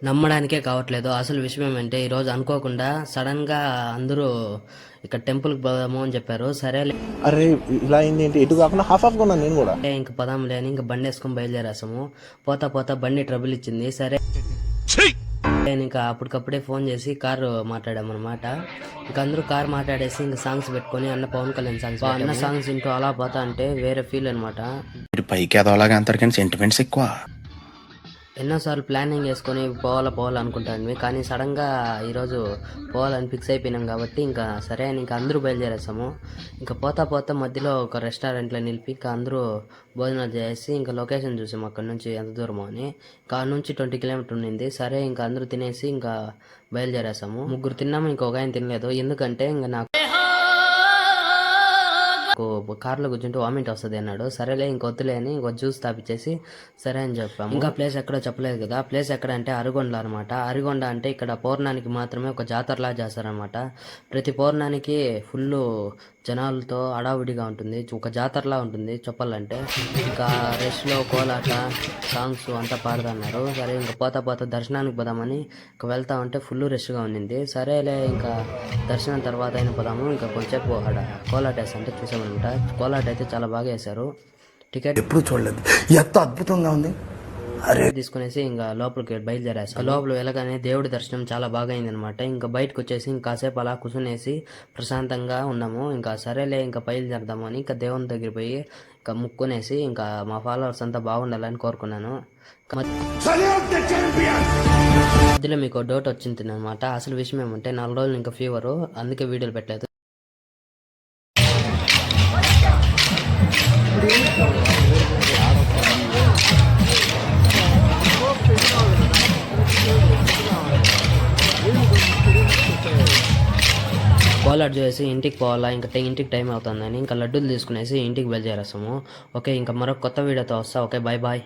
నమ్మడానికే కావట్లేదు. అసలు విషయం ఏమంటే ఈరోజు అనుకోకుండా సడన్గా అందరూ ఇక్కడ టెంపుల్కి పోదాము అని చెప్పారు. సరేలే అరే ఇలా అయింది ఏంటి, ఎటు కాకుండా హాఫ్ ఆఫ్ కొన్నాను నేను కూడా. ఇంక పదాంలే అని ఇంక బండి వేసుకొని బయలుదేరేసాము. పోతా పోతా బండి ట్రబుల్ ఇచ్చింది. సరే నేను ఇంకా అప్పటికప్పుడే ఫోన్ చేసి కారు మాట్లాడామన్నమాట. ఇంక అందరూ కారు మాట్లాడేసి ఇంక సాంగ్స్ పెట్టుకొని అన్న పవన్ కళ్యాణ్ సాంగ్స్ అన్న సాంగ్స్ ఇంటూ అలా పోతా అంటే వేరే ఫీల్ అనమాట. పైకి ఎదవలాగా అంటారు కానీ సెంటిమెంట్స్ ఎక్కువ. ఎన్నోసార్లు ప్లానింగ్ వేసుకొని పోవాలనుకుంటాను, కానీ సడన్గా ఈరోజు పోవాలని ఫిక్స్ అయిపోయినాం కాబట్టి ఇంకా సరే అని ఇంకా అందరూ బయలుదేరేసాము. ఇంకా పోతా పోతా మధ్యలో ఒక రెస్టారెంట్లో నిలిపి ఇంకా అందరూ భోజనాలు చేసి ఇంకా లొకేషన్ చూసాము అక్కడ నుంచి ఎంత దూరమో అని. ఇంకా నుంచి 20 కిలోమీటర్ ఉండింది. సరే ఇంకా అందరూ తినేసి ఇంకా బయలుదేరేసాము. ముగ్గురు తిన్నాము, ఇంకొక ఆయన తినలేదు. ఎందుకంటే ఇంకా నాకు కార్లో కూర్చుంటే వామిట్ వస్తుంది అన్నాడు. సరేలే ఇంకొద్దులే అని ఇంకో జ్యూస్ తాపిచ్చేసి సరే అని చెప్పాము. ఇంకా ప్లేస్ ఎక్కడో చెప్పలేదు కదా. ప్లేస్ ఎక్కడ అంటే అరిగొండ అనమాట. అరిగొండ అంటే ఇక్కడ పౌర్ణానికి మాత్రమే ఒక జాతరలా చేస్తారనమాట. ప్రతి పౌర్ణానికి ఫుల్ జనాలతో అడావుడిగా ఉంటుంది, ఒక జాతరలా ఉంటుంది చెప్పాలంటే. ఇంకా రెస్ట్లో కోలాట సాంగ్స్ అంతా పాడదన్నారు. సరే ఇంకా పోతా పోతా దర్శనానికి పోదామని ఇంకా వెళ్తా ఉంటే ఫుల్ రష్గా ఉండింది. సరేలే ఇంకా దర్శనం తర్వాత అయినా పోదాము. ఇంకా కొంచెంసేపు ఆడ కోలాట వేసి అంటే చూసామన్నమాట. కోలాట అయితే చాలా బాగా వేశారు. టికెట్ ఎప్పుడు చూడలేదు, ఎంత అద్భుతంగా ఉంది. అరే తీసుకునేసి ఇంకా లోపలికి బయలుదేరేసాం. లోపల వెళ్ళగానే దేవుడి దర్శనం చాలా బాగా అయిందనమాట. ఇంకా బయటకు వచ్చేసి ఇంకాసేపు అలా కూర్చునేసి ప్రశాంతంగా ఉన్నాము. ఇంకా సరేలే ఇంకా బయలుదేరదాము అని ఇంకా దేవుని దగ్గర పోయి ఇంకా ముక్కునేసి ఇంకా మా ఫాలోవర్స్ అంతా బాగుండాలని కోరుకున్నాను. మధ్యలో మీకు డౌట్ వచ్చింది అనమాట. అసలు విషయం ఏమంటే 4 రోజులు ఇంకా ఫీవరు, అందుకే వీడియోలు పెట్టలేదు. కోలాట చేసి ఇంటికి పోవాలా, ఇంకా ఇంటికి టైం అవుతుందని ఇంకా లడ్డూలు తీసుకునేసి ఇంటికి బయలుదేరేస్తాము. ఓకే, ఇంకా మరొక కొత్త వీడియోతో వస్తా. Okay, bye bye.